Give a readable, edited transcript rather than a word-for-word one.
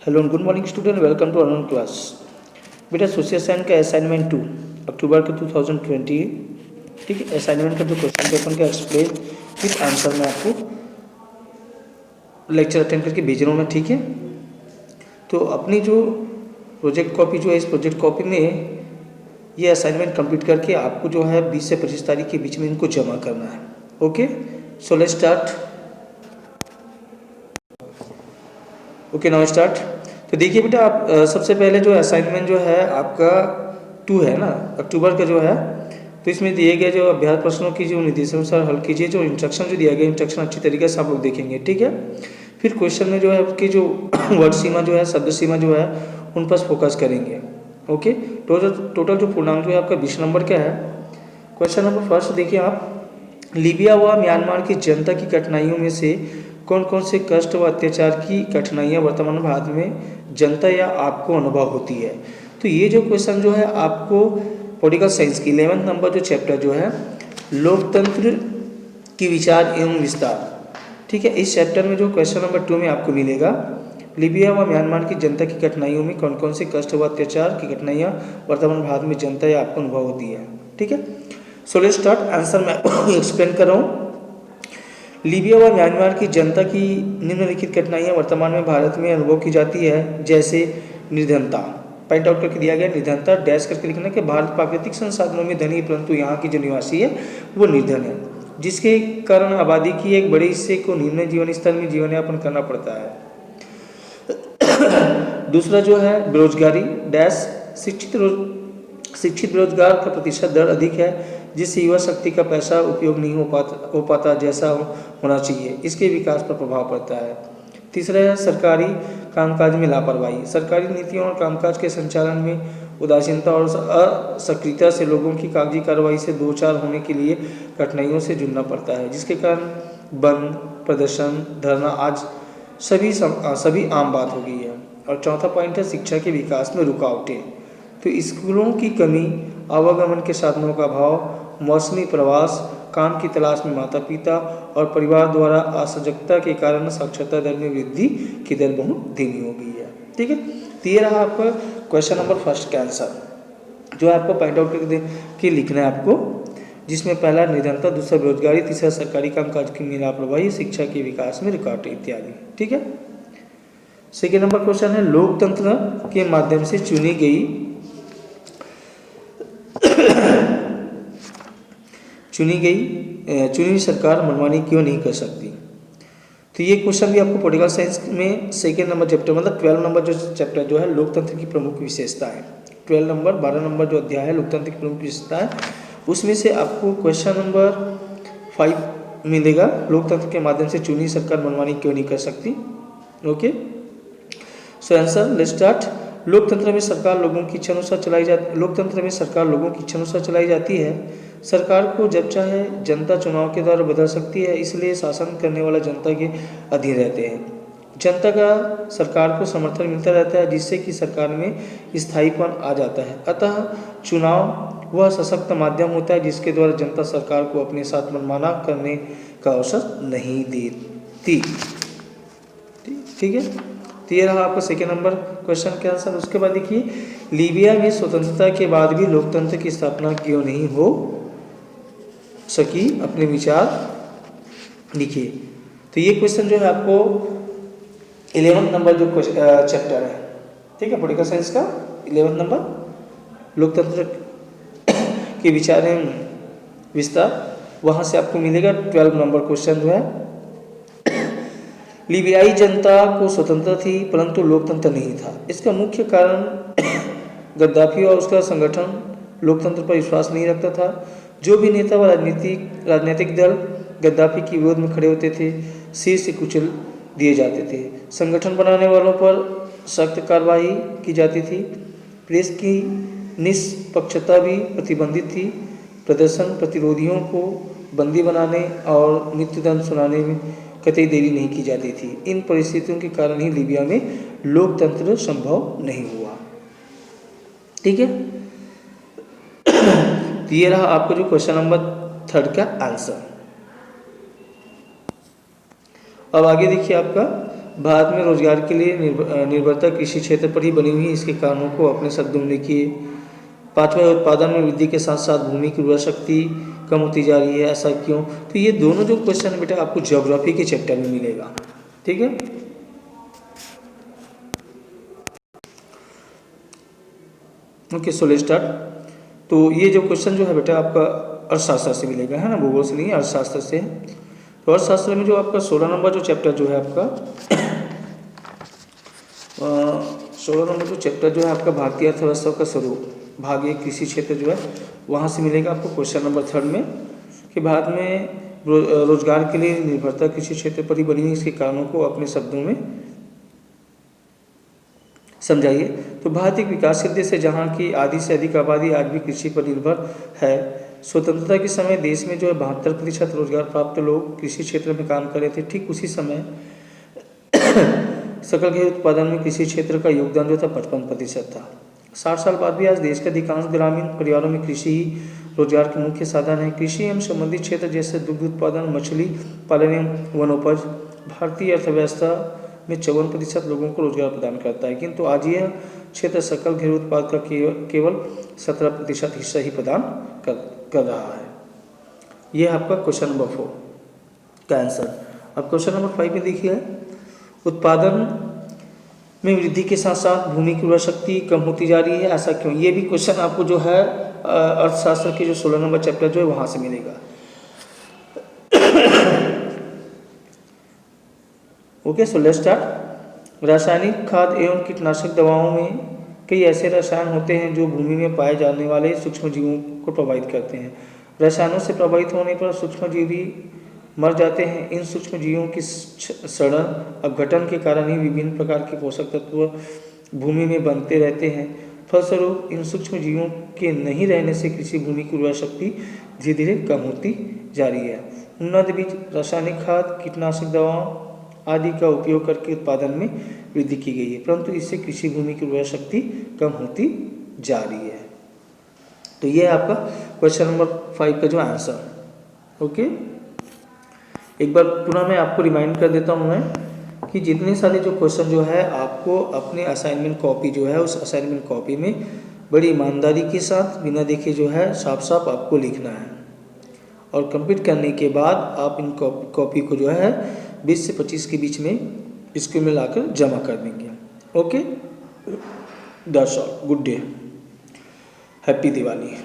Hello and good morning student, welcome to online class. बेटा social science का assignment 2 अक्टूबर के 2020, ठीक है। असाइनमेंट का जो क्वेश्चन पेपर का एक्सप्लेन विथ आंसर मैं आपको लेक्चर अटेंड करके भेज रहा हूँ मैं, ठीक है। तो अपनी जो प्रोजेक्ट कॉपी जो है, इस प्रोजेक्ट कॉपी में ये असाइनमेंट कंप्लीट करके आपको जो है 20 से 25 तारीख के बीच में इनको जमा करना है। Okay, so let's start. Okay, now start. तो देखिए बेटा, आप सबसे पहले जो असाइनमेंट जो है आपका 2 है ना, अक्टूबर का जो है। तो इसमें दिए गए जो अभ्यास प्रश्नों की जो निर्देशानुसार हल कीजिए। जो इंस्ट्रक्शन जो दिया गया, इंस्ट्रक्शन अच्छी तरीके से आप लोग देखेंगे, ठीक है। फिर क्वेश्चन में जो है उसकी जो वर्ड सीमा जो है, शब्द सीमा जो है, उन पर फोकस करेंगे। ओके, टोटल जो पूर्णांक जो है आपका 20 नंबर का है। क्वेश्चन नंबर फर्स्ट देखिए आप, लीबिया व म्यांमार की जनता की कठिनाइयों में से कौन कौन से कष्ट व अत्याचार की कठिनाइयाँ वर्तमान भारत में जनता या आपको अनुभव होती है। तो ये जो क्वेश्चन जो है आपको पॉलिटिकल साइंस की 11 नंबर जो चैप्टर जो है लोकतंत्र की विचार एवं विस्तार, ठीक है। इस चैप्टर में जो क्वेश्चन नंबर 2 में आपको मिलेगा, लीबिया व म्यांमार की जनता की कठिनाइयों में कौन कौन से कष्ट व अत्याचार की घटनाएं वर्तमान भारत में जनता या आपको अनुभव होती है, ठीक है। So let's start. आंसर मैं एक्सप्लेन कर रहा हूँ। लीबिया व म्यांमार की जनता की निम्नलिखित कठिनाइयाँ वर्तमान में भारत में अनुभव की जाती है, जैसे निर्धनता। पॉइंट आउट करके दिया गया, निर्धनता डैश करके लिखना कि भारत प्राकृतिक संसाधनों में धनी परंतु यहाँ की जो निवासी है वो निर्धन है, जिसके कारण आबादी की एक बड़े हिस्से को निम्न जीवन स्तर में जीवन यापन करना पड़ता है। दूसरा जो है बेरोजगारी डैश, शिक्षित बेरोजगार का प्रतिशत दर अधिक है, जिससे युवा शक्ति का पैसा उपयोग नहीं हो पाता जैसा होना चाहिए। इसके विकास पर प्रभाव पड़ता है। तीसरा है सरकारी कामकाज में लापरवाही। सरकारी नीतियों और कामकाज के संचालन में उदासीनता और असक्रियता से लोगों की कागजी कार्रवाई से दो चार होने के लिए कठिनाइयों से जूझना पड़ता है, जिसके कारण बंद, प्रदर्शन, धरना आज सभी आम बात हो गई है। और चौथा पॉइंट है शिक्षा के विकास में रुकावटें। तो स्कूलों की कमी, आवागमन के साधनों का अभाव, मौसमी प्रवास, काम की तलाश में माता पिता और परिवार द्वारा असजगता के कारण साक्षरता दर में वृद्धि की दर बहुत धीमी हो गई है, ठीक है। तो ये रहा आपका क्वेश्चन नंबर फर्स्ट का आंसर, जो आपको पॉइंट आउट करके लिखना है आपको, जिसमें पहला निर्धनता, दूसरा बेरोजगारी, तीसरा सरकारी कामकाज की लापरवाही, शिक्षा के विकास में रुकावटें इत्यादि, ठीक है। सेकेंड नंबर क्वेश्चन है लोकतंत्र के माध्यम से चुनी सरकार मनमानी क्यों नहीं कर सकती। तो ये क्वेश्चन भी आपको पॉलिटिकल साइंस में सेकेंड नंबर चैप्टर, मतलब 12 नंबर जो चैप्टर जो है लोकतंत्र की प्रमुख विशेषता है, 12 नंबर 12 नंबर जो अध्याय है लोकतंत्र की प्रमुख विशेषता है, उसमें से आपको क्वेश्चन नंबर 5 मिलेगा, लोकतंत्र के माध्यम से चुनी सरकार मनमानी क्यों नहीं कर सकती। Okay, so answer let's start. लोकतंत्र में सरकार लोगों की इच्छा अनुसार चलाई जाती है। सरकार को जब चाहे जनता चुनाव के द्वारा बदल सकती है, इसलिए शासन करने वाला जनता के अधीन रहते हैं। जनता का सरकार को समर्थन मिलता रहता है, जिससे कि सरकार में स्थायीपन आ जाता है। अतः चुनाव वह सशक्त माध्यम होता है जिसके द्वारा जनता सरकार को अपने साथ मनमाना करने का अवसर नहीं देती, ठीक है। तो ये रहा आपका सेकेंड नंबर क्वेश्चन के आंसर। उसके बाद देखिए, लीबिया में स्वतंत्रता के बाद भी लोकतंत्र की स्थापना क्यों नहीं हो सकी, अपने विचार लिखिए। तो ये क्वेश्चन जो है आपको 11 नंबर जो चैप्टर है, ठीक है, पॉलिटिकल साइंस का 11 नंबर लोकतंत्र के विचार एवं विस्तार, वहाँ से आपको मिलेगा 12 नंबर क्वेश्चन जो है। लीबियाई जनता को स्वतंत्रता थी परंतु लोकतंत्र नहीं था। इसका मुख्य कारण गद्दाफी और उसका संगठन लोकतंत्र पर विश्वास नहीं रखता था। जो भी नेता व राजनीतिक दल गद्दाफी के विरोध में खड़े होते थे, सिर से कुचल दिए जाते थे। संगठन बनाने वालों पर सख्त कार्रवाई की जाती थी। प्रेस की निष्पक्षता भी प्रतिबंधित थी। प्रदर्शन प्रतिरोधियों को बंदी बनाने और मृत्युदंड सुनाने में कतई देरी नहीं की जाती थी। इन परिस्थितियों के कारण ही लीबिया में लोकतंत्र संभव नहीं हुआ, ठीक है। तो ये रहा आपको जो क्वेश्चन नंबर 3 का आंसर। अब आगे देखिए आपका भारत में रोजगार के लिए निर्भरता कृषि क्षेत्र पर ही बनी हुई है, इसके कारणों को अपने शब्दों में लिखिए। पांचवा, उत्पादन में वृद्धि के साथ साथ भूमि की उर्वरा शक्ति कम होती जा रही है, ऐसा क्यों? तो ये दोनों जो क्वेश्चन है बेटा आपको ज्योग्राफी के चैप्टर में मिलेगा, ठीक है। Okay, so let's start. तो ये जो क्वेश्चन जो है बेटा आपका अर्थशास्त्र से मिलेगा, है ना, भूगोल से नहीं, अर्थशास्त्र से। तो अर्थशास्त्र में जो आपका 16 नंबर जो चैप्टर जो है आपका 16 नंबर जो चैप्टर जो है आपका भारतीय अर्थव्यवस्था का स्वरूप, भाग 1 कृषि क्षेत्र जो है वहाँ से मिलेगा आपको क्वेश्चन नंबर 3 में, कि भारत में रोजगार के लिए निर्भरता कृषि क्षेत्र पर ही बनी हुई, इसके कारणों को अपने शब्दों में समझाइए। तो भारत एक विकासशील देश है जहाँ की आधी से अधिक आबादी आज भी कृषि पर निर्भर है। स्वतंत्रता के समय देश में जो है 72% रोजगार प्राप्त लोग कृषि क्षेत्र में काम कर रहे थे। ठीक उसी समय सकल घरेलू उत्पादन में कृषि क्षेत्र का योगदान जो था 55% था। 60 साल बाद भी आज देश के अधिकांश ग्रामीण परिवारों में कृषि ही रोजगार के मुख्य साधन है। कृषि एवं संबंधित क्षेत्र जैसे दुग्ध उत्पादन, मछली पालन एवं वनोपज भारतीय अर्थव्यवस्था में 54% लोगों को रोजगार प्रदान करता है, किंतु आज यह क्षेत्र सकल घरेलू उत्पाद का केवल 17% हिस्सा ही प्रदान कर रहा है। यह है आपका क्वेश्चन नंबर 4 का आंसर। अब क्वेश्चन नंबर 5 में देखिए, उत्पादन में वृद्धि के साथ साथ भूमि की उर्वरा शक्ति कम होती जा रही है, ऐसा क्यों? ये भी क्वेश्चन आपको जो है अर्थशास्त्र के जो 16 नंबर चैप्टर जो है वहाँ से मिलेगा। Okay, so let's start. रासायनिक खाद एवं कीटनाशक दवाओं में कई ऐसे रसायन होते हैं जो भूमि में पाए जाने वाले सूक्ष्म जीवों को प्रभावित करते हैं। रसायनों से प्रभावित होने पर सूक्ष्म जीव भी मर जाते हैं। इन सूक्ष्म जीवों की सड़न अपघटन के कारण ही विभिन्न प्रकार के पोषक तत्व भूमि में बनते रहते हैं। फलस्वरूप इन सूक्ष्म जीवों के नहीं रहने से कृषि भूमि की उर्वरा शक्ति धीरे धीरे कम होती जा रही है। उन्नत बीज, रासायनिक खाद, कीटनाशक दवाओं आदि का उपयोग करके उत्पादन में वृद्धि की गई है, परंतु इससे कृषि भूमि की उर्वरा शक्ति कम होती जा रही है। तो ये है आपका क्वेश्चन नंबर 5 का जो आंसर। ओके, एक बार पुनः मैं आपको रिमाइंड कर देता हूँ मैं कि जितने सारे जो क्वेश्चन जो है आपको अपने असाइनमेंट कॉपी जो है उस असाइनमेंट कॉपी में बड़ी ईमानदारी के साथ बिना देखे जो है साफ साफ आपको लिखना है, और कंप्लीट करने के बाद आप इन कॉपी को जो है 20 से 25 के बीच में स्कूल में लाकर जमा कर देंगे। Okay, that's all, good day, happy Diwali.